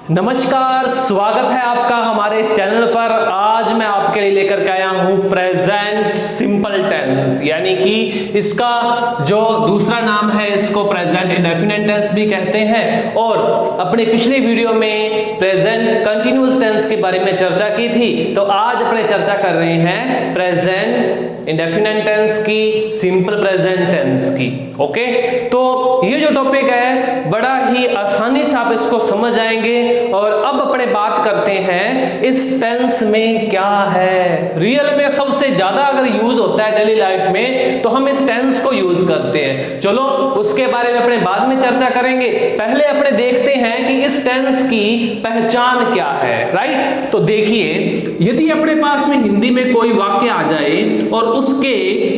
नमस्कार, स्वागत है आपका हमारे चैनल पर। आज मैं आपके लिए लेकर के आया हूं प्रेजेंट सिंपल टेंस, यानी कि इसका जो दूसरा नाम है इसको प्रेजेंट इंडेफिनिट टेंस भी कहते हैं। और अपने पिछले वीडियो में प्रेजेंट कंटिन्यूअस टेंस के बारे में चर्चा की थी, तो आज अपने चर्चा कर रहे हैं प्रेजेंट इंडेफिनिट टेंस की, सिंपल प्रेजेंट टेंस की। ओके, तो ये जो टॉपिक है बड़ा ही आसानी से आप इसको समझ जाएंगे। और अब अपने बात करते हैं इस टेंस में क्या है। रियल में सबसे ज्यादा अगर यूज होता है डेली लाइफ में तो हम इस टेंस को यूज करते हैं। चलो उसके बारे में अपने बाद में चर्चा करेंगे। पहले अपने देखते हैं कि इस टेंस की पहचान क्या है। राइट, तो देखिए, यदि अपने पास में हिंदी में कोई वाक्य आ जाए और उसके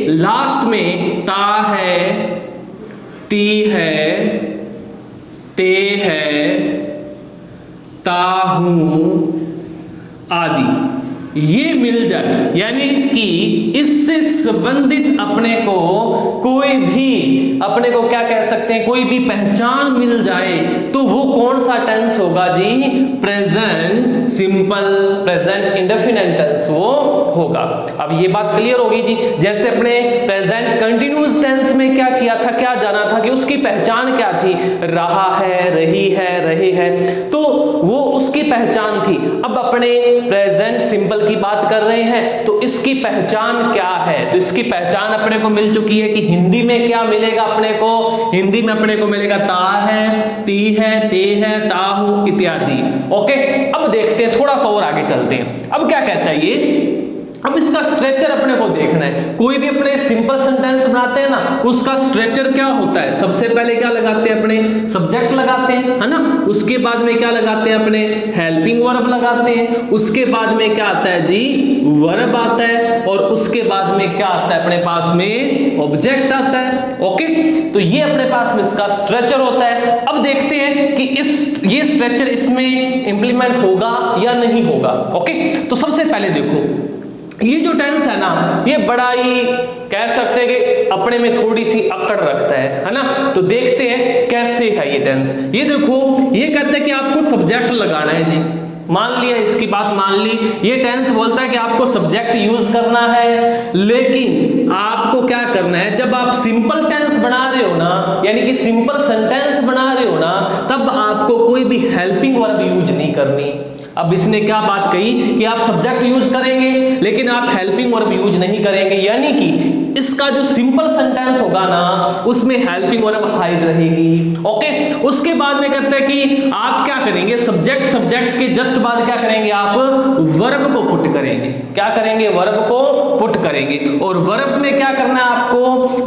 लास्ट में ता है, ती है, ते है, ता हूं आदि ये मिल जाए, यानी कि इससे संबंधित अपने को कोई भी अपने को क्या कह सकते हैं, कोई भी पहचान मिल जाए तो वो कौन सा टेंस होगा जी? Present simple present indefinite tense वो होगा। अब ये बात क्लियर होगी जी। जैसे अपने प्रेजेंट कंटिन्यूअस टेंस में क्या किया था, क्या जाना था कि उसकी पहचान क्या थी? रहा है, रही है, रहे हैं, तो वो उसकी पहचान थी। अब अपने प्रेजेंट सिंपल की बात कर रहे हैं तो इसकी पहचान क्या है? तो इसकी पहचान अपने को मिल चुकी है कि हिंदी में क्या मिलेगा अपने को? हिंदी में अपने को मिलेगा ता है, ती है, ते है, ता हूं इत्यादि। ओके, अब देखते हैं, थोड़ा सा और आगे चलते हैं। अब क्या कहता है ये? अब इसका स्ट्रक्चर अपने को देखना है। कोई भी अपने सिंपल सेंटेंस बनाते हैं ना, उसका स्ट्रक्चर क्या होता है? सबसे पहले क्या लगाते हैं अपने? सब्जेक्ट लगाते हैं, है ना। उसके बाद में क्या लगाते हैं अपने? हेल्पिंग वर्ब लगाते हैं। उसके बाद में क्या आता है जी? वर्ब आता है। और उसके बाद में क्या आता है अपने पास में? ऑब्जेक्ट आता है। ओके, तो ये अपने पास में इसका स्ट्रक्चर होता है। अब देखते हैं कि ये स्ट्रक्चर इसमें इंप्लीमेंट होगा या नहीं होगा। ओके, तो सबसे पहले देखो, ये जो टेंस है ना, ये बड़ा ही कह सकते हैं कि अपने में थोड़ी सी अकड़ रखता है ना। तो देखते हैं कैसे है ये टेंस। ये देखो, ये कहते हैं कि आपको सब्जेक्ट लगाना है जी। मान लिया, इसकी बात मान ली। ये टेंस बोलता है कि आपको सब्जेक्ट यूज करना है, लेकिन आपको क्या करना है? जब आप सिंपल टेंस बना रहे हो ना, यानी कि सिंपल सेंटेंस बना रहे हो ना, तब आपको कोई भी हेल्पिंग वर्ब यूज नहीं करनी। अब इसने क्या बात कही कि आप सब्जेक्ट यूज करेंगे लेकिन आप हेल्पिंग वर्ब यूज नहीं करेंगे, यानी कि इसका जो सिंपल सेंटेंस होगा ना, उसमें हेल्पिंग वर्ब हाइड रहेगी। ओके, उसके बाद में कहते हैं कि आप क्या करेंगे? सब्जेक्ट के जस्ट बाद क्या करेंगे? आप वर्ब को पुट करेंगे। क्या करेंगे? वर्ब को पुट करेंगे। और वर्ब में क्या करना है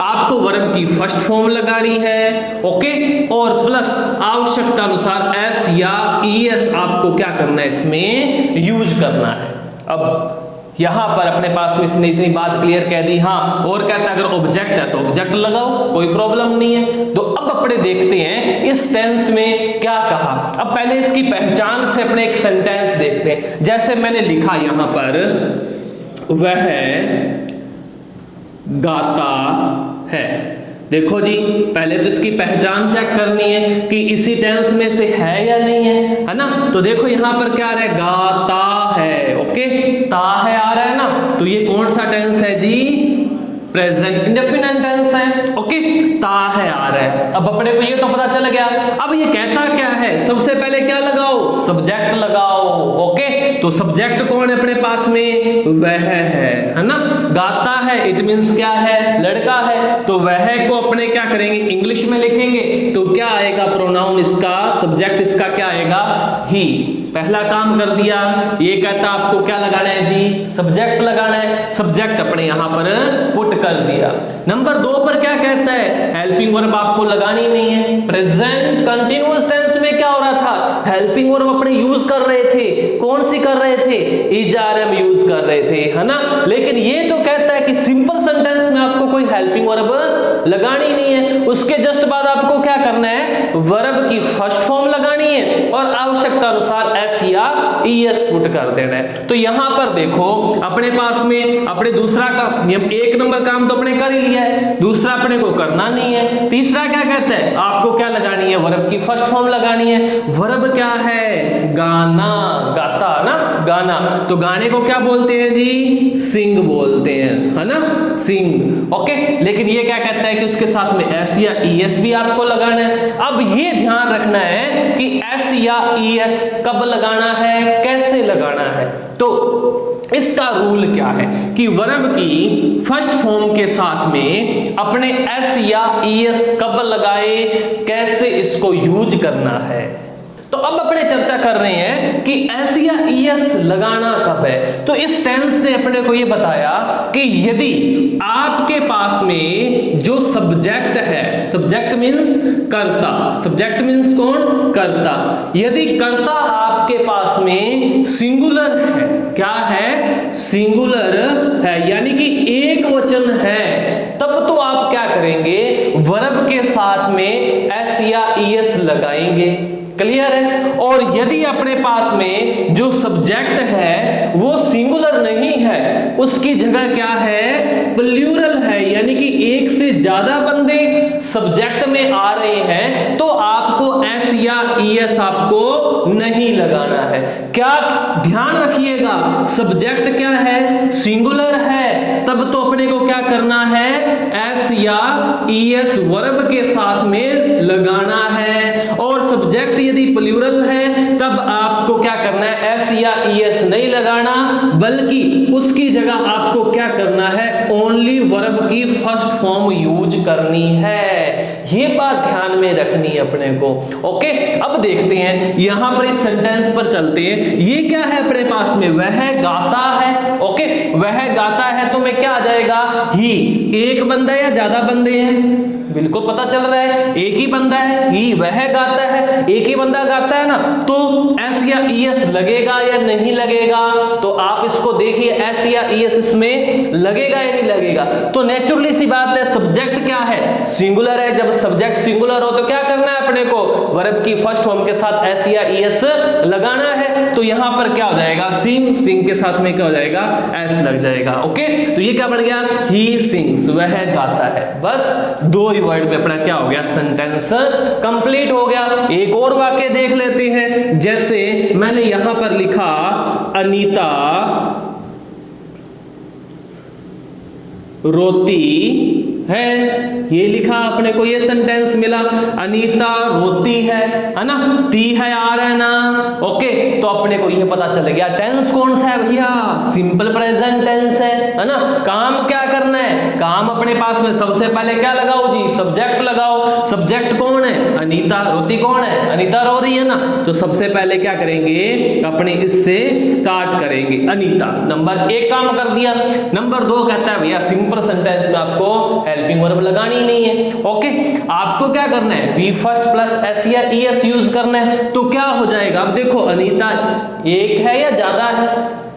आपको वर्ब की फर्स्ट फॉर्म लगानी है। ओके, और प्लस आवश्यकता अनुसार एस या ईएस आपको क्या करना है? इसमें यूज करना है। अब यहां पर अपने पास में इसने इतनी बात क्लियर कह दी। हाँ, और कहता है अगर ऑब्जेक्ट है तो ऑब्जेक्ट लगाओ, कोई प्रॉब्लम नहीं है। तो अब अपने देखते हैं इस टेंस में क्या कहा। अब पहले इसकी पहचान से अपने एक सेंटेंस देखते हैं। जैसे मैंने लिखा यहां पर, वह गाता है। देखो जी, पहले तो इसकी पहचान चेक करनी है कि इसी टेंस में से है या नहीं है ना। तो देखो यहां पर क्या आ रहा है? गाता है। ओके, ता है आ रहा है ना, तो ये कौन सा टेंस है जी? प्रेजेंट इंडेफिनिट टेंस है। ओके, ता है आ रहा है। अब अपने को ये तो पता चल गया। अब ये कहता क्या है? सबसे पहले क्या लगाओ? सब्जेक्ट लगाओ। ओके, तो सब्जेक्ट कौन है अपने पास में? वह है ना। गाता है, इट मींस क्या है? लड़का है। तो वह को अपने क्या करेंगे? इंग्लिश में लिखेंगे। तो क्या आएगा प्रोनाउन इसका? सब्जेक्ट इसका क्या आएगा? ही। पहला काम कर दिया। ये कहता आपको क्या लगाना है जी? सब्जेक्ट लगाना है। सब्जेक्ट अपने यहां पर पुट कर दिया। नंबर 2 पर क्या कहता है? हेल्पिंग वर्ब आपको लगानी नहीं है। प्रेजेंट कंटिन्यूअस टेंस में क्या हो रहा था? हेल्पिंग वर्ब अपने यूज कर रहे थे। कौन सी कर रहे थे? इज आर एम यूज कर रहे थे, है ना। लेकिन ये तो कहता है कि सिंपल सेंटेंस में आपको कोई हेल्पिंग वर्ब लगानी नहीं है। उसके जस्ट बाद आपको क्या करना है? वर्ब की फर्स्ट फॉर्म लगानी है और आवश्यकता अनुसार एस या ES पुट कर देना है। तो यहां पर देखो अपने पास में अपने दूसरा काम, एक नंबर काम तो अपने कर ही लिया है, दूसरा अपने को करना नहीं है। तीसरा क्या कहता है, आपको क्या लगानी है, वर्ब की फर्स्ट फॉर्म लगानी है। वर्ब क्या है, गाना, गाता ना, गाना। तो गाने को क्या बोलते हैं जी, सिंग बोलते हैं, है ना, सिंग। ओके, लेकिन ये क्या कहता है कि उसके साथ में एस या ES भी आपको लगाना है। अब ये ध्यान रखना है कि एस या ES कब लगाना है, कैसे लगाना है। तो इसका रूल क्या है कि वर्ब की फर्स्ट फॉर्म के साथ में अपने एस या ES कब लगाए, कैसे इसको यूज करना है। तो अब अपने चर्चा कर रहे हैं कि एस या ES लगाना कब है। तो इस टेंस ने अपने को ये बताया कि यदि आपके पास में जो सब्जेक्ट है, सब्जेक्ट मींस कर्ता, सब्जेक्ट मींस कौन, कर्ता। यदि कर्ता आपके पास में सिंगुलर है, क्या है, सिंगुलर है, यानी कि एक वचन है, तब तो आप क्या करेंगे, वर्ब के साथ में एस या ES लगाएंगे। क्लियर है। और यदि अपने पास में जो सब्जेक्ट है वो सिंगुलर नहीं है, उसकी जगह क्या है, प्लूरल है, यानी कि एक से ज्यादा बंदे सब्जेक्ट में आ रहे हैं, तो आपको एस या ES आपको नहीं लगाना है। क्या ध्यान रखिएगा, सब्जेक्ट क्या है, सिंगुलर है, तब तो अपने को क्या करना है, एस या ES वर्ब के साथ में लगाना है। और सब्जेक्ट यदि प्लूरल है तब आपको क्या करना है, एस या ES नहीं लगाना, बल्कि उसकी जगह आपको क्या करना है, ओनली वर्ब की फर्स्ट फॉर्म यूज करनी है। ये बात ध्यान में रखनी है अपने को। ओके, अब देखते हैं यहां पर इस सेंटेंस पर चलते हैं। ये क्या है अपने पास में, वह गाता है। ओके, वह गाता है तो में क्या आ जाएगा, ही। एक बंदा या ज्यादा बंदे हैं, बिल्कुल पता चल रहा है एक ही बंदा है, ही, वह गाता है, एक ही बंदा गाता है ना, तो एस या ES लगेगा या नहीं लगेगा। तो आप इसको देखिए, एस या ES इसमें लगेगा या नहीं लगेगा। तो नेचुरली सी बात है, सब्जेक्ट क्या है, सिंगुलर है। जब सब्जेक्ट सिंगुलर हो तो क्या करना है अपने को, वर्ब की फर्स्ट फॉर्म के साथ एस या ES लगाना है। तो यहां पर क्या हो जाएगा, सिंग, सिंग के साथ में क्या हो जाएगा, एस लग जाएगा। ओके, तो ये क्या बन गया, ही सिंग्स, वह गाता है। बस दो ही वर्ड में अपना क्या हो गया, सेंटेंस कंप्लीट हो गया। एक और वाक्य देख लेते हैं, जैसे मैंने यहां पर लिखा, अनीता रोती है, ये लिखा अपने को, ये सेंटेंस मिला, अनीता रोती है ना, ती है आ रहा है ना। ओके, तो अपने को ये पता चल गया टेंस कौन सा है भैया, सिंपल प्रेजेंट टेंस है ना। काम क्या करना है, काम अपने पास में सबसे पहले क्या लगाओ जी, सब्जेक्ट लगाओ। सब्जेक्ट कौन है, अनीता, रोती कौन है, अनीता रो रही है ना। तो सबसे पहले क्या करेंगे, अपने इससे स्टार्ट करेंगे, अनीता। नंबर 1 काम कर दिया। नंबर 2 कहता है भैया सिंपल सेंटेंस में आपको हेल्पिंग वर्ब लगानी नहीं है। ओके, आपको क्या करना है, बी फर्स्ट प्लस एस या ES यूज करना है। तो क्या हो जाएगा, अब देखो अनीता एक है या ज्यादा है,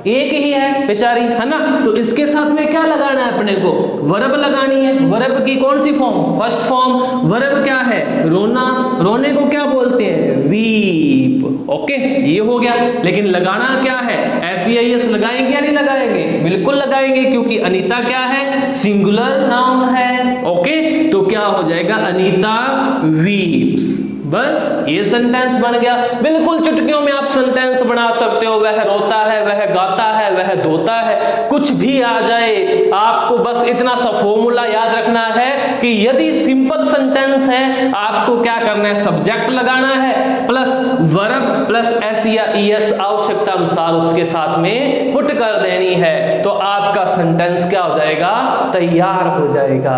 एक ही है बेचारी, है ना। तो इसके साथ में क्या लगाना है अपने को, वर्ब लगानी है। वर्ब की कौन सी फॉर्म, फर्स्ट फॉर्म। वर्ब क्या है, रोना, रोने को क्या बोलते हैं, वीप। ओके, ये हो गया। लेकिन लगाना क्या है, एस या ES लगाएंगे या नहीं लगाएंगे, बिल्कुल लगाएंगे, क्योंकि अनीता क्या है, सिंगुलर नाउन है। ओके, तो क्या हो जाएगा, अनीता वीप्स। बस ये सेंटेंस बन गया। बिल्कुल चुटकियों में आप सेंटेंस बना सकते हो, वह रोता है, वह गाता है, वह धोता है, कुछ भी आ जाए। आपको बस इतना सा फॉर्मूला याद रखना है कि यदि सिंपल सेंटेंस है, आपको क्या करना है, सब्जेक्ट लगाना है प्लस वर्ब प्लस एस या ES आवश्यकता अनुसार उसके साथ में पुट कर देनी है। तो आपका सेंटेंस क्या हो जाएगा, तैयार हो जाएगा।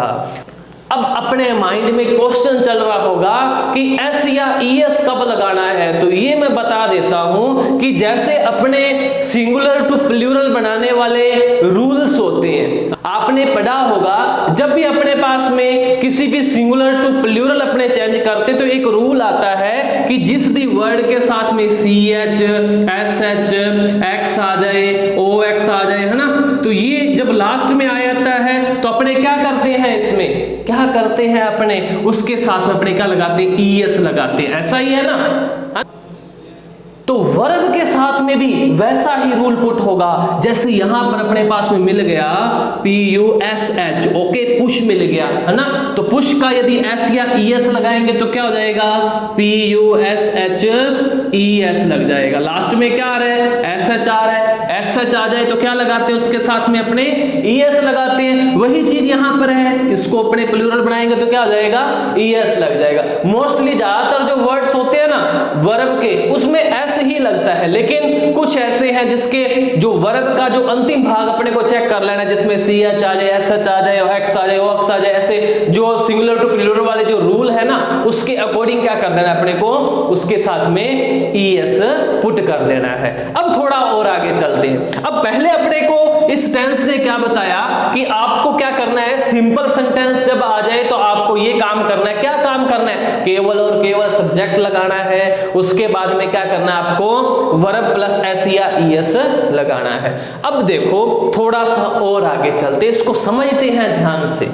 अब अपने माइंड में क्वेश्चन चल रहा होगा कि एस या ES कब लगाना है। तो ये मैं बता देता हूं कि जैसे अपने सिंगुलर टू प्लूरल बनाने वाले रूल्स होते हैं, आपने पढ़ा होगा, जब भी अपने पास में किसी भी सिंगुलर टू प्लूरल अपने चेंज करते तो एक रूल आता है कि जिस भी वर्ड के साथ में CH, SH, X आ जाए, OX आ जाए, है ना, तो ये जब लास्ट में आ जाता है तो अपने क्या करते हैं, इसमें क्या करते हैं अपने, उसके साथ में अपने क्या लगाते हैं, ES लगाते हैं। ऐसा ही है ना। तो वर्ब के साथ में भी वैसा ही रूल पुट होगा जैसे यहां पर अपने पास में मिल गया PUSH, ओके, पुश मिल गया, है ना। तो पुश का यदि एस या ES लगाएंगे तो क्या हो जाएगा, PUSHES लग जाएगा। लास्ट में क्या आ रहा है, SH आ रहा है, SH आ जाए तो क्या लगाते हैं उसके साथ में अपने ES लगाते हैं। वही चीज यहां पर है, इसको अपने प्लूरल बनाएंगे तो क्या हो जाएगा, ES लग जाएगा। मोस्टली ज्यादातर जो वर्ड्स होते हैं ना वर्ब के, उसमें S ही लगता है, लेकिन कुछ ऐसे हैं जिसके जो वर्ब का जो अंतिम भाग अपने को चेक कर लेना, जिसमें CH आ जाए, SH आ जाए, X आ जाए, OX आ जाए, ऐसे जो सिंगुलर टू प्लूरल वाले जो रूल है ना उसके अकॉर्डिंग क्या कर देना अपने को, उसके साथ में ES पुट कर देना है। अब थोड़ा और आगे चलते हैं। अब पहले अपने को इस टेंस ने क्या बताया कि आपको क्या करना है, सिंपल सेंटेंस जब आ जाए तो आपको ये काम करना है। क्या काम करना है, केवल और केवल सब्जेक्ट लगाना है, उसके बाद में क्या करना है आपको, वर्ब प्लस S या ES लगाना है। अब देखो थोड़ा सा और आगे चलते, इसको समझते हैं ध्यान से।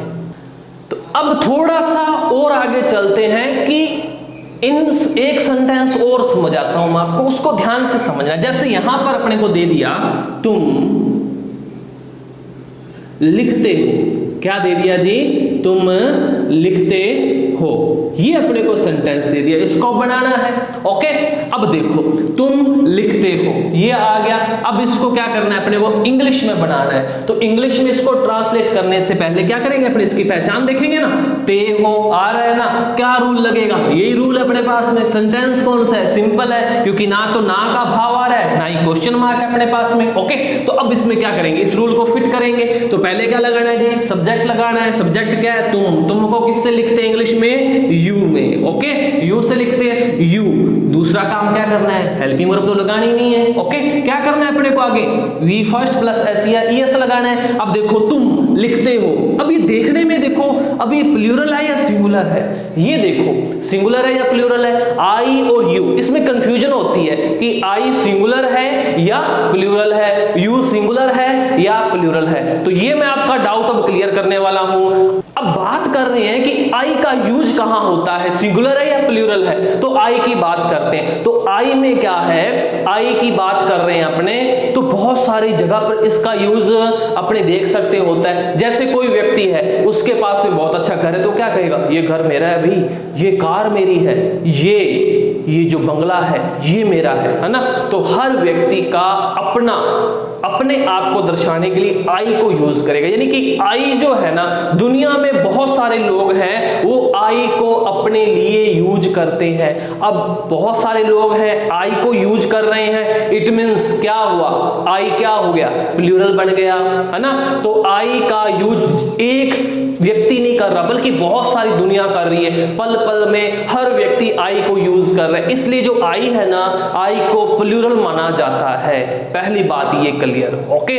तो अब थोड़ा सा और आगे चलते हैं कि इन एक सेंटेंस और समझाता हूं मैं आपको, उसको ध्यान से समझना। जैसे यहां पर अपने को दे दिया तुम लिखते हो, क्या दे दिया जी, तुम लिखते हो, ये अपने को सेंटेंस दे दिया, इसको बनाना है, ओके। अब देखो तुम लिखते हो ये आ गया, अब इसको क्या करना है अपने को इंग्लिश में बनाना है। तो इंग्लिश में इसको ट्रांसलेट करने से पहले क्या करेंगे, अपने इसकी पहचान देखेंगे ना, ते हो आ रहा है ना, क्या रूल लगेगा, यही रूल अपने पास में। सेंटेंस कौन सा है, सिंपल है, क्योंकि ना तो ना का भाव आ रहा है ना ही क्वेश्चन मार्क है अपने पास में, ओके। तो अब इसमें क्या करेंगे, इस रूल को फिट करेंगे। तो पहले क्या लगाना है जी, सब्जेक्ट लगाना है। सब्जेक्ट क्या है, तुम को किससे लिखते हैं इंग्लिश में, यू में, ओके, यू से लिखते हैं, यू। दूसरा काम क्या करना है, हेल्पिंग वर्ब तो लगानी नहीं है, ओके। क्या करना है अपने को आगे, वी फर्स्ट प्लस S या ES लगाना है। अब देखो तुम लिखते हो, अब ये देखने में देखो अब ये प्लूरल है या सिंगुलर है, ये देखो सिंगुलर है या प्लूरल है, आई और यू, इसमें कंफ्यूजन होती है कि आई सिंगुलर है या प्लूरल है, यू सिंगुलर है या प्लूरल है। तो ये मैं आपका डाउट अब क्लियर करने वाला हूं। अब बात कर रहे हैं कि आई का यूज कहां होता है, सिंगुलर है या प्लूरल है, तो आई की बात करते हैं। तो आई में क्या है, आई की बात कर रहे हैं अपने, तो बहुत सारी जगह पर इसका यूज अपने देख सकते होता है। जैसे कोई व्यक्ति है, उसके पास में बहुत अच्छा घर है, तो क्या कहेगा, ये घर मेरा है भाई, ये कार मेरी है, ये जो बंगला है ये मेरा है ना। तो हर व्यक्ति का अपने आप को दर्शाने के लिए आई को यूज करेगा। यानी कि आई जो है ना, दुनिया में बहुत सारे लोग हैं वो आई को अपने लिए यूज करते हैं। अब बहुत सारे लोग हैं आई को यूज कर रहे हैं, इट मींस क्या हुआ, आई क्या हो गया, प्लूरल बन गया, है ना। तो आई का यूज एक व्यक्ति नहीं कर रहा बल्कि बहुत सारी दुनिया कर रही है, पल पल में हर व्यक्ति आई को यूज कर रहा है। इसलिए जो आई है ना, आई को प्लूरल माना जाता है। पहली बात ये क्लियर, ओके।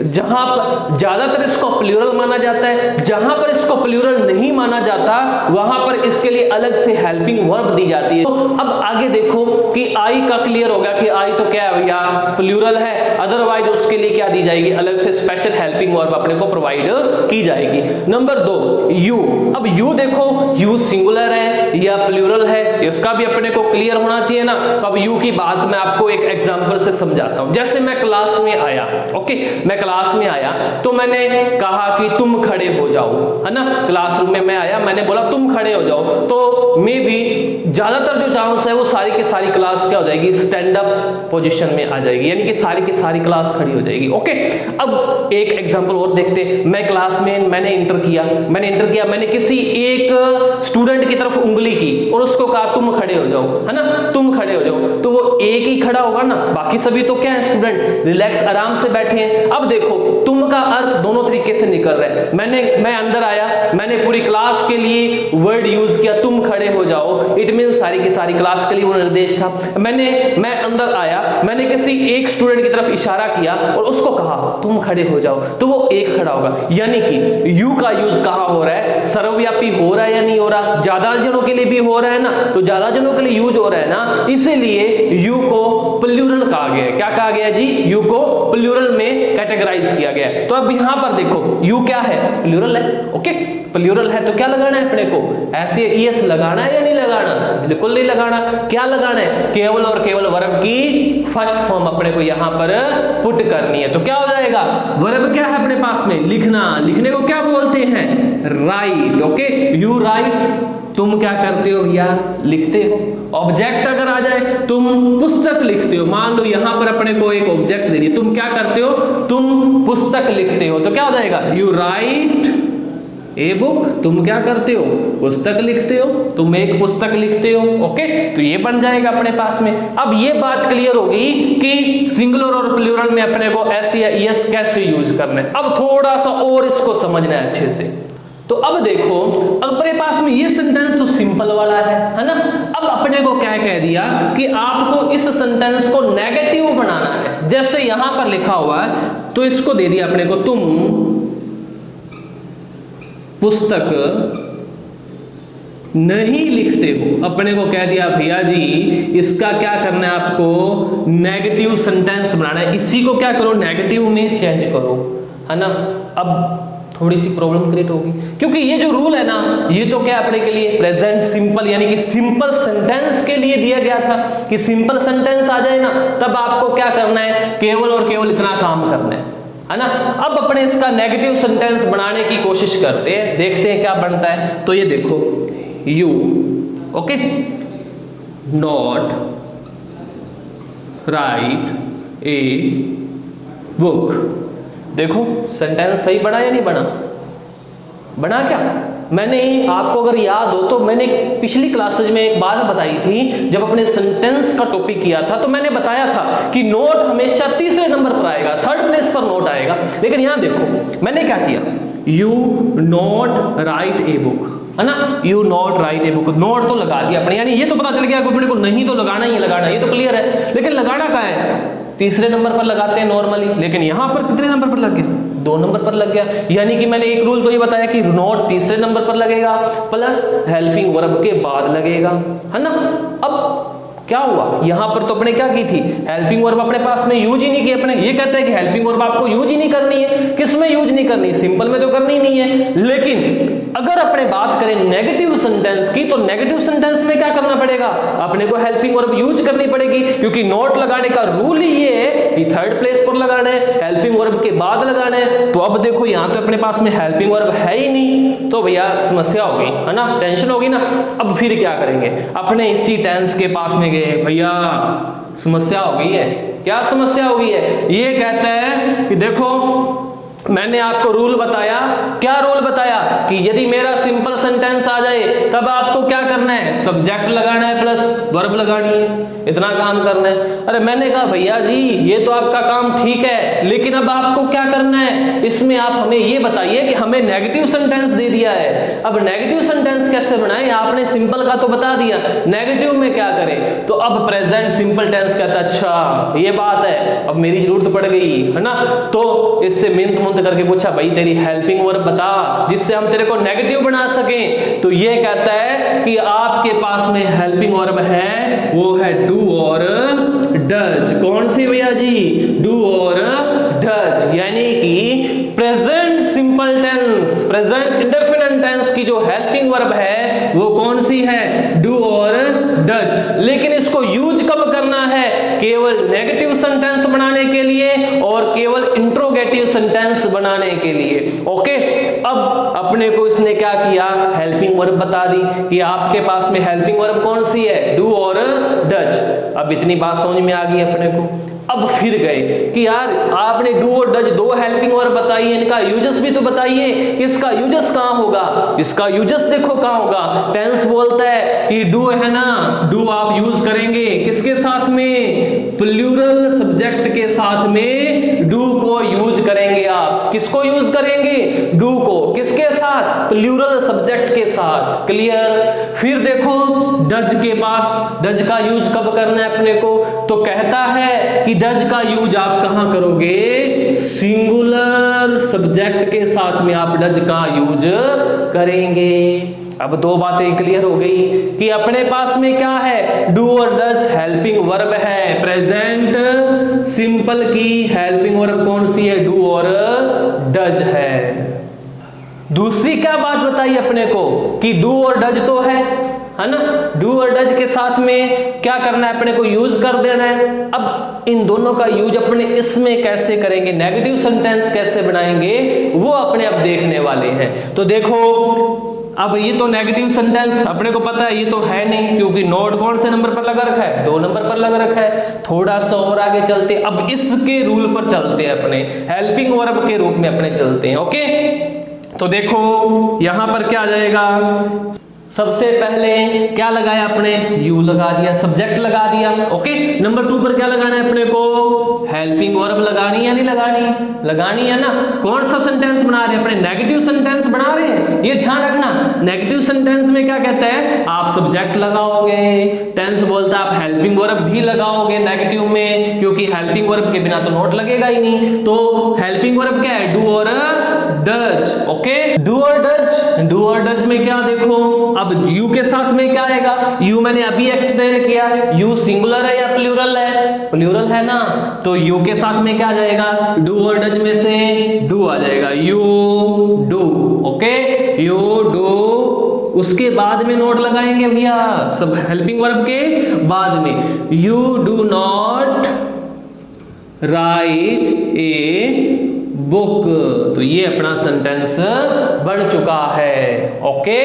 जहां पर ज्यादातर इसको प्लूरल माना जाता है, जहां पर इसको प्लूरल नहीं माना जाता वहां पर इसके लिए अलग से हेल्पिंग वर्ब दी जाती है। तो अब आगे देखो कि आई का क्लियर हो गया कि आई तो क्या है भैया, प्लूरल है, अदरवाइज उसके लिए क्या दी जाएगी, अलग से स्पेशल हेल्पिंग वर्ब अपने को प्रोवाइड की जाएगी। Number 2 you. अब यू देखो, यू सिंगुलर है या प्लूरल है, इसका भी अपने को क्लियर होना चाहिए ना। तो अब यू की बात मैं आपको एक एग्जांपल से समझाता हूं। जैसे मैं क्लास में आया, ओके, मैं क्लास में आया तो मैंने कहा कि तुम खड़े हो जाओ, है ना। क्लासरूम में मैं आया, मैंने बोला तुम खड़े हो जाओ, तो मे भी ज्यादातर जो चांस है वो सारी की सारी क्लास क्या हो जाएगी, स्टैंड अप पोजीशन में आ जाएगी, यानी कि सारी की सारी क्लास खड़ी हो जाएगी, ओके। अब एक एग्जांपल और देखते हैं। मैं क्लास में मैंने इंटर किया, मैंने किसी एक स्टूडेंट की तरफ उंगली की और उसको कहा तुम खड़े हो जाओ, है ना, तुम खड़े हो जाओ। तो वो एक ही खड़ा होगा ना, बाकी सभी तो क्या है, स्टूडेंट रिलैक्स आराम से बैठे हैं। अब देखो तुम का अर्थ दोनों तरीके से निकल रहा है। मैं अंदर आया, मैंने पूरी क्लास के लिए वर्ड यूज किया तुम खड़े हो जाओ, इट मीन सारी की सारी क्लास के लिए वो निर्देश था। मैं अंदर आया, मैंने किसी एक स्टूडेंट की तरफ इशारा किया और उसको कहा तुम खड़े हो जाओ, तो वो एक खड़ा होगा। यानी कि यू का यूज कहां हो रहा है, सर्वव्यापी हो रहा है या नहीं हो रहा, ज्यादा जनों के लिए भी हो रहा है ना, तो ज्यादा जनों के लिए यूज हो रहा है ना, इसीलिए यू को प्लूरल कहा गया है। क्या कहा गया जी? यू को प्लूरल में कैटेगराइज किया गया है। तो अब यहां पर देखो यू क्या है? प्लूरल है। ओके, प्लूरल है तो क्या लगाना है अपने को? ऐसे ईएस लगाना है या नहीं लगाना? बिल्कुल नहीं लगाना। क्या लगाना है? केवल और केवल वर्ब की फर्स्ट फॉर्म अपने को यहां पर पुट करनी है। तो क्या हो जाएगा? वर्ब क्या है अपने पास में? लिखना। लिखने को क्या बोलते हैं? राइट। ओके, यू राइट, तुम क्या करते हो भैया? लिखते हो। ऑब्जेक्ट अगर आ जाए, तुम पुस्तक लिखते हो। मान लो यहां पर अपने को एक ऑब्जेक्ट दे दिया, तुम क्या करते हो? तुम पुस्तक लिखते हो। तो क्या हो जाएगा? यू राइट ए बुक, तुम क्या करते हो? पुस्तक लिखते हो, तुम एक पुस्तक लिखते हो। ओके, तो ये बन जाएगा अपने पास में। अब ये बात क्लियर होगी कि सिंगुलर और प्लूरल में अपने को एस या ईएस कैसे यूज करना है। अब थोड़ा सा और इसको समझना है अच्छे से। तो अब देखो, अपने पास में ये सेंटेंस तो सिंपल वाला है ना। अब अपने को क्या कह दिया कि आपको इस सेंटेंस को नेगेटिव बनाना है। जैसे यहां पर लिखा हुआ है, तो इसको दे दिया अपने को, तुम पुस्तक नहीं लिखते हो। अपने को कह दिया भैया जी इसका क्या करना है? आपको नेगेटिव सेंटेंस बनाना है। इसी को क्या करो? नेगेटिव में चेंज करो, है ना। अब थोड़ी सी प्रॉब्लम क्रिएट होगी, क्योंकि ये जो रूल है ना, ये तो क्या अपने के लिए प्रेजेंट सिंपल यानी कि सिंपल सेंटेंस के लिए दिया गया था कि सिंपल सेंटेंस आ जाए ना, तब आपको क्या करना है? केवल और केवल इतना काम करना है ना। अब अपने इसका नेगेटिव सेंटेंस बनाने की कोशिश करते हैं, देखते हैं क्या बनता है। तो ये देखो, you okay not right a book. देखो सेंटेंस सही बना या नहीं बना? बना क्या? मैंने आपको अगर याद हो तो मैंने पिछली क्लासेज में एक बात बताई थी, जब अपने सेंटेंस का टॉपिक किया था तो मैंने बताया था कि नोट हमेशा तीसरे नंबर पर आएगा, थर्ड प्लेस पर नोट आएगा। लेकिन यहां देखो मैंने क्या किया, you not right a book, है ना, you not right a book, note तो लगा दिया अपने, यानी ये तो पता चल गया अपने को नहीं तो लगाना ही लगाना, ये तो क्लियर है। लेकिन लगाना कहाँ है? तीसरे नंबर पर लगाते हैं नॉर्मली, लेकिन यहां पर कितने नंबर पर लग गया? 2 नंबर पर लग गया। यानी कि मैंने एक रूल तो ये बताया कि नोट तीसरे नंबर पर लगेगा प्लस हेल्पिंग वर्ब के बाद लगेगा, है ना। अब क्या हुआ? यहां पर तो अपने क्या की थी? हेल्पिंग वर्ब अपने पास में यूज ही नहीं की अपने। ये कहता है कि हेल्पिंग वर्ब आपको यूज ही नहीं करनी है। किस में यूज नहीं करनी? सिंपल में तो करनी नहीं है। लेकिन अगर अपने बात करें नेगेटिव सेंटेंस की, तो नेगेटिव सेंटेंस में क्या करना पड़ेगा? अपने को हेल्पिंग वर्ब यूज करनी पड़ेगी, क्योंकि नोट लगाने का रूल ही ये है कि थर्ड प्लेस पर लगाना है, हेल्पिंग वर्ब के बाद लगाना है। तो अब देखो यहां तो अपने पास में हेल्पिंग वर्ब है ही नहीं, तो भैया समस्या हो गई, है ना, टेंशन होगी ना। अब फिर क्या करेंगे? अपने इसी टेंस के पास में गए, भैया समस्या हो गई है। क्या समस्या हो गई है? ये कहता है कि देखो मैंने आपको रूल बताया। क्या रूल बताया? कि यदि मेरा सिंपल सेंटेंस आ जाए तब आपको क्या करना है? सब्जेक्ट लगाना है प्लस वर्ब लगानी है, इतना काम करना है। अरे मैंने कहा भैया जी ये तो आपका काम ठीक है, लेकिन अब आपको क्या करना है? इसमें आप हमें ये बताइए कि हमें नेगेटिव सेंटेंस दे दिया है, अब नेगेटिव सेंटेंस कैसे बनाएं? आपने सिंपल का तो बता दिया, नेगेटिव में क्या करें? तो अब प्रेजेंट सिंपल टेंस कहता है अच्छा ये बात है, अब मेरी जरूरत पड़ गई, है ना। तो इससे मिंत मुंत करके पूछा भाई तेरी हेल्पिंग वर्ब बता जिससे हम तेरे को नेगेटिव बना सकें। तो ये कहता है कि आपके पास में हेल्पिंग वर्ब है, वो है डू और डज। कौन सी भैया जी? डू और डज। यानी कि present simple tense, present indefinite tense की जो हेल्पिंग वर्ब है वो कौन सी है? डू और डज। लेकिन इसको यूज कब करना है? केवल नेगेटिव सेंटेंस बनाने के लिए और केवल इंट्रोगेटिव सेंटेंस बनाने के लिए। ओके, अब अपने को इसने क्या किया? हेल्पिंग वर्ब बता दी कि आपके पास में हेल्पिंग वर्ब कौन सी है? डू और डज। अब इतनी बात समझ में आ गई अपने को। अब फिर गए कि यार आपने डू और डज 2 हेल्पिंग वर्ब बताई है, इनका यूजस भी तो बताइए, इसका यूजस कहां होगा? इसका यूजस देखो कहां होगा? टेंस बोलता है कि डू है ना, डू आप यूज करेंगे किसके साथ में? प्लूरल सब्जेक्ट के साथ में डू को यूज करेंगे आप। किसको यूज करेंगे? डू को। किसके साथ? प्लूरल सब्जेक्ट के साथ। क्लियर? फिर देखो डज के पास, डज का यूज कब करना है अपने को? तो कहता है कि डज का यूज आप कहां करोगे? सिंगुलर सब्जेक्ट के साथ में आप डज का यूज करेंगे। अब दो बातें क्लियर हो गई कि अपने पास में क्या है, डू और डज हेल्पिंग वर्ब है, प्रेजेंट सिंपल की हेल्पिंग वर्ब कौन सी है, डू और डज है। दूसरी क्या बात बताई अपने को कि डू और डज तो है ना, डू और डज के साथ में क्या करना है अपने को, यूज कर देना है। अब इन दोनों का यूज अपने इसमें कैसे करेंगे, नेगेटिव सेंटेंस कैसे बनाएंगे, वो अपने अब देखने वाले हैं। तो देखो अब ये तो नेगेटिव सेंटेंस अपने को पता है ये तो है नहीं, क्योंकि नोट कौन से नंबर पर लगा रखा है, 2 नंबर पर लगा रखा है। थोड़ा सा और आगे चलते, अब इसके रूल पर चलते हैं, अपने हेल्पिंग वर्ब के रूप में अपने चलते हैं। ओके, तो देखो यहां पर क्या आ जाएगा, सबसे पहले क्या लगाया अपने, यू लगा दिया, सब्जेक्ट लगा दिया। ओके, नंबर 2 पर क्या लगाना है अपने को, हेल्पिंग वर्ब लगानी या नहीं लगानी, लगानी है ना। कौन सा सेंटेंस बना रहे हैं अपने, नेगेटिव सेंटेंस बना रहे हैं, ये ध्यान रखना। नेगेटिव सेंटेंस में क्या कहता है, आप सब्जेक्ट लगाओगे, टेंस बोलता है आप हेल्पिंग वर्ब भी लगाओगे नेगेटिव में, क्योंकि हेल्पिंग वर्ब के बिना तो नोट लगेगा ही नहीं। तो हेल्पिंग वर्ब क्या है, डू और डज। ओके, डू और डज, डू और डज में क्या देखो, अब यू के साथ में क्या आएगा, यू मैंने अभी एक्सप्लेन किया, यू सिंगुलर है या प्लूरल है, प्लूरल है ना, तो यू के साथ में क्या आ जाएगा, डू और डज में से डू आ जाएगा, you do. Okay, you do, उसके बाद में नोट लगाएंगे भैया, सब हेल्पिंग वर्ब के बाद में, you do not right a book. तो ये अपना सेंटेंस बन चुका है। ओके,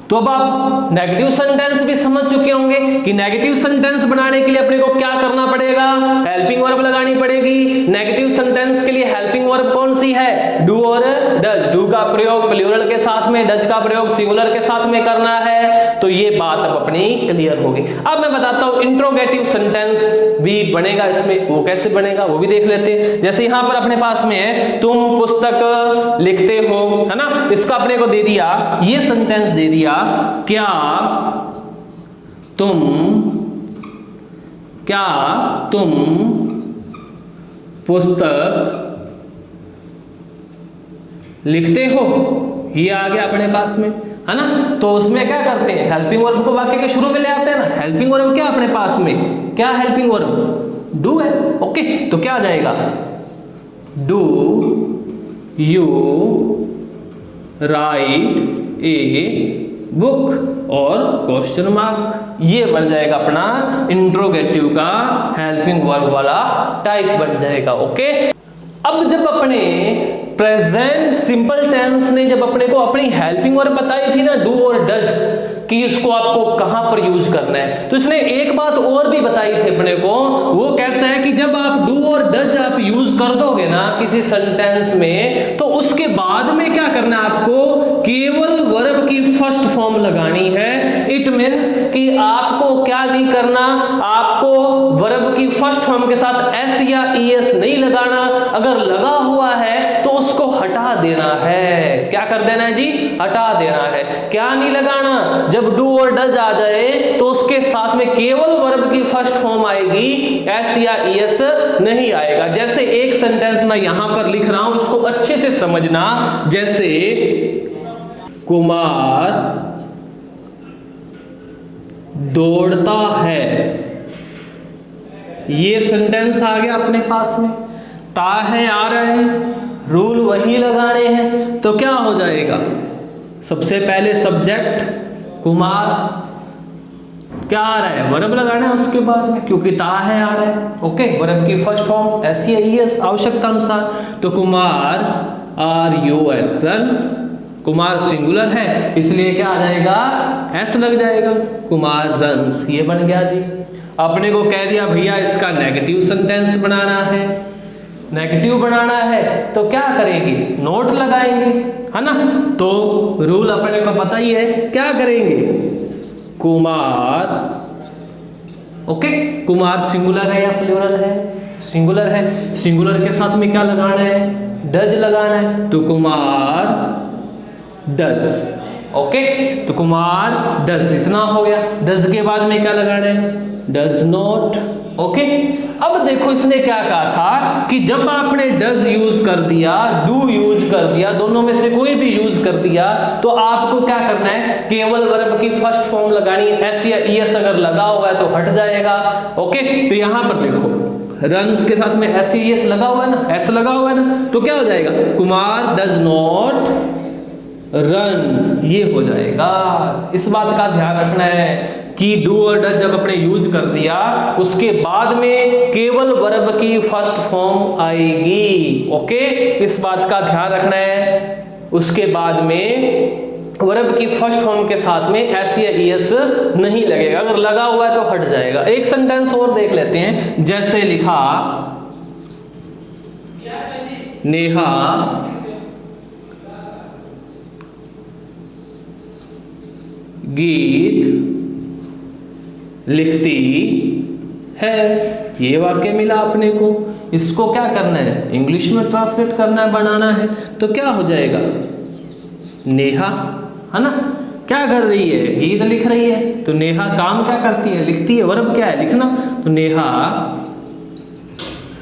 तो अब आप नेगेटिव सेंटेंस भी समझ चुके होंगे कि नेगेटिव सेंटेंस बनाने के लिए अपने को क्या करना पड़ेगा, हेल्पिंग वर्ब लगानी पड़ेगी। नेगेटिव सेंटेंस के लिए हेल्पिंग वर्ब कौन सी है, डू और डज। डू का प्रयोग प्लूरल के साथ में, डज का प्रयोग सिंगुलर के साथ में करना है। तो ये बात अब अपनी क्लियर होगी। अब मैं बताता हूं इंट्रोगेटिव सेंटेंस भी बनेगा इसमें, वो कैसे बनेगा वो भी देख लेते हैं। जैसे यहां पर अपने पास में है, तुम पुस्तक लिखते हो, है ना, इसका अपने को दे दिया, ये सेंटेंस दे दिया, क्या तुम पुस्तक लिखते हो, ये आ गया अपने पास में, है ना। तो उसमें क्या करते हैं, हेल्पिंग वर्ब को वाक्य के शुरू में ले आते हैं ना। हेल्पिंग वर्ब क्या अपने पास में, क्या हेल्पिंग वर्ब, डू है। ओके, तो क्या आ जाएगा, do you right a book और क्वेश्चन मार्क, ये बन जाएगा अपना इंट्रोगेटिव का हेल्पिंग वर्ब वाला टाइप बन जाएगा। ओके, अब जब अपने प्रेजेंट सिंपल टेंस ने जब अपने को अपनी हेल्पिंग वर्ब बताई थी ना, डू और डज, कि इसको आपको कहां पर यूज करना है, तो इसने एक बात और भी बताई थी अपने को। वो कहता है कि जब आप डू और डज आप यूज कर दोगे ना किसी सेंटेंस में, तो उसके बाद में क्या करना है आपको, केवल वर्ब की फर्स्ट फॉर्म लगानी है। इट मींस कि आपको क्या नहीं करना, आपको वर्ब की फर्स्ट फॉर्म के साथ एस या ईएस नहीं लगाना। अगर लगा हुआ है तो उसको हटा देना है। क्या कर देना है जी, हटा देना है। क्या नहीं लगाना, जब डू और डज आ जाए तो उसके साथ में केवल वर्ब की फर्स्ट फॉर्म आएगी, एस या ईएस नहीं आएगा। जैसे एक सेंटेंस मैं यहां पर लिख रहा हूं, उसको अच्छे से समझना। जैसे कुमार दौड़ता है, ये सेंटेंस आ गया अपने पास में। ता है आ रहा है, रूल वही लगाने हैं, तो क्या हो जाएगा, सबसे पहले सब्जेक्ट कुमार, क्या आ रहा है, वर्ब लगाना है उसके बाद में, क्योंकि ता है आ रहा है। ओके, वर्ब की फर्स्ट फॉर्म एस या ईएस आवश्यकता अनुसार। तो Kumar RUN run, Kumar singular है इसलिए क्या आ जाएगा, एस लग जाएगा, कुमार रन्स, ये बन गया जी। अपने को कह दिया भैया इसका नेगेटिव सेंटेंस बनाना है, नेगेटिव बनाना है तो क्या करेंगे, नोट लगाएंगे, है ना। तो रूल अपने को पता ही है, क्या करेंगे, कुमार, ओके, कुमार सिंगुलर है या प्लूरल है, सिंगुलर है, सिंगुलर के साथ में क्या लगाना है, डज लगाना है, तो कुमार डज। ओके, तो कुमार डज, इतना हो गया। डज के बाद में क्या लगाना है, डज नॉट, ओके। अब देखो इसने क्या कहा था कि जब आपने डज यूज कर दिया, डू यूज कर दिया, दोनों में से कोई भी यूज कर दिया, तो आपको क्या करना है, केवल वर्ब की फर्स्ट फॉर्म लगानी है। एस या ईएस अगर लगा हुआ है तो हट जाएगा। ओके, तो यहां पर देखो रन्स के साथ में एस ईएस लगा हुआ है ना, एस लगा हुआ है ना, तो क्या हो जाएगा, कुमार डज नॉट रन, ये हो जाएगा। इस बात का ध्यान रखना है कि डू और डज जब अपने यूज कर दिया उसके बाद में केवल वर्ब की फर्स्ट फॉर्म आएगी। ओके, इस बात का ध्यान रखना है। उसके बाद में वर्ब की फर्स्ट फॉर्म के साथ में एस या ईएस नहीं लगेगा, अगर लगा हुआ है तो हट जाएगा। एक सेंटेंस और देख लेते हैं, जैसे लिखा नेहा गीत लिखती है, ये वाक्य मिला अपने को। इसको क्या करना है, इंग्लिश में ट्रांसलेट करना है, बनाना है। तो क्या हो जाएगा, नेहा है ना, क्या कर रही है, गीत लिख रही है। तो नेहा काम क्या करती है, लिखती है। वर्ब क्या है, लिखना। तो नेहा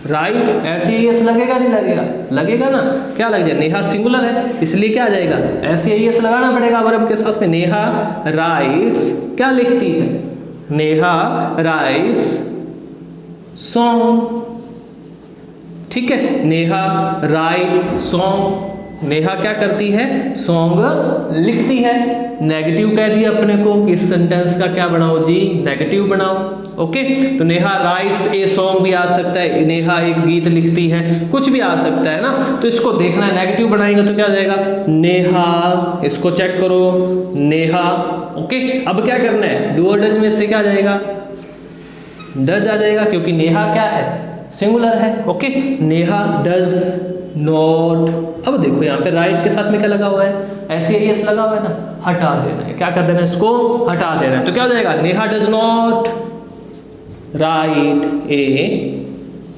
राइट, ऐसे ही एस लगेगा नहीं लगेगा, लगेगा ना, क्या लग जाए, नेहा सिंगुलर है इसलिए क्या आ जाएगा, ऐसे ही एस लगाना पड़ेगा वर्ब के साथ में। नेहा राइट्स, क्या लिखती है, नेहा राइट्स सॉन्ग, ठीक है, नेहा राइट सॉन्ग, नेहा क्या करती है, सॉन्ग लिखती है। नेगेटिव कह दिया अपने को, इस सेंटेंस का क्या बनाओ जी, नेगेटिव बनाओ। ओके, तो नेहा राइट्स ए सॉन्ग भी आ सकता है, नेहा एक गीत लिखती है, कुछ भी आ सकता है ना। तो इसको देखना है, नेगेटिव बनाएंगे तो क्या आ जाएगा, नेहा, इसको चेक करो, नेहा। ओके, अब क्या करना है, डू और डज में से क्या आ जाएगा, डज आ जाएगा, क्योंकि नेहा क्या है, सिंगुलर है। Okay, Neha does not. अब देखो यहाँ पे राइट के साथ में क्या लगा हुआ है, ऐसे ही एस लगा हुआ है ना, हटा देना है। क्या कर देना है, इसको हटा देना है। तो क्या हो जाएगा, Neha does not right a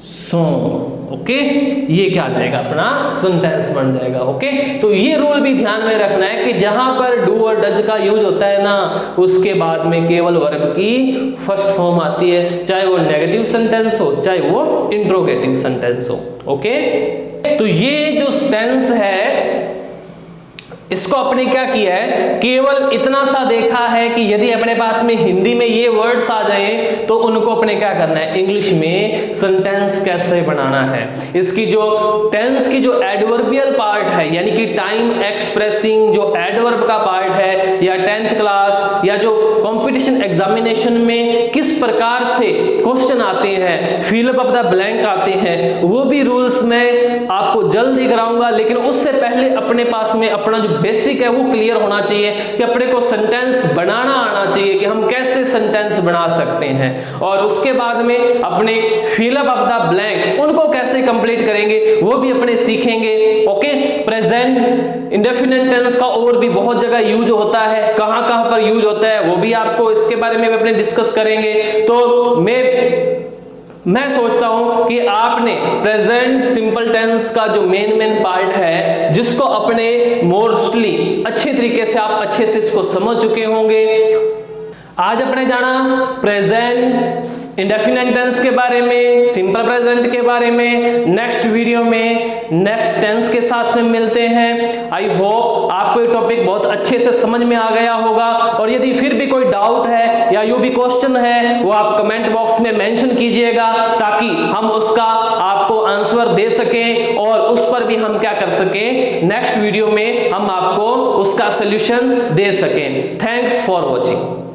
song. Okay, ये क्या आ जाएगा, अपना सेंटेंस बन जाएगा। ओके, तो ये रूल भी ध्यान में रखना है कि जहां पर डू और डज का यूज होता है ना, उसके बाद में केवल वर्ब की फर्स्ट फॉर्म आती है, चाहे वो नेगेटिव सेंटेंस हो, चाहे वो इंट्रोगेटिव सेंटेंस हो। ओके, तो ये जो टेंस है इसको अपने क्या किया है, केवल इतना सा देखा है कि यदि अपने पास में हिंदी में ये वर्ड्स आ जाए तो उनको अपने क्या करना है, इंग्लिश में सेंटेंस कैसे बनाना है। इसकी जो टेंस की जो एडवर्बियल पार्ट है, यानी कि टाइम एक्सप्रेसिंग जो एडवर्ब का पार्ट है, या 10th क्लास या जो कंपटीशन एग्जामिनेशन में किस प्रकार से क्वेश्चन आते हैं, फिल अप द ब्लैंक आते हैं, वो भी रूल्स में आपको जल्द ही कराऊंगा। लेकिन उससे पहले अपने पास में अपना जो बेसिक है वो क्लियर होना चाहिए कि अपने को सेंटेंस बनाना आना चाहिए कि हम कैसे सेंटेंस बना सकते हैं, और उसके बाद में अपने फिल अप द ब्लैंक उनको कैसे कंप्लीट करेंगे वो भी अपने सीखेंगे। ओके, प्रेजेंट इंडेफिनिट टेंस का और भी बहुत जगह यूज होता है, कहां कहां पर यूज होता है वो भी आपको इसके बारे में अपने डिस्कस करेंगे। तो मैं सोचता हूं कि आपने प्रेजेंट सिंपल टेंस का जो मेन पार्ट है, जिसको अपने मोस्टली अच्छे तरीके से आप अच्छे से इसको समझ चुके होंगे। आज अपने जाना प्रेजेंट इंडेफिनिट टेंस के बारे में, सिंपल प्रेजेंट के बारे में। नेक्स्ट वीडियो में नेक्स्ट टेंस के साथ में मिलते हैं। आई होप आपको ये टॉपिक बहुत अच्छे से समझ में आ गया होगा, और यदि फिर भी कोई डाउट है या जो भी क्वेश्चन है वो आप कमेंट बॉक्स में मेंशन कीजिएगा, ताकि हम उसका आपको आंसर दे सकें और उस पर भी हम क्या कर सकें, नेक्स्ट वीडियो में हम आपको उसका सॉल्यूशन दे सकें। Thanks for watching.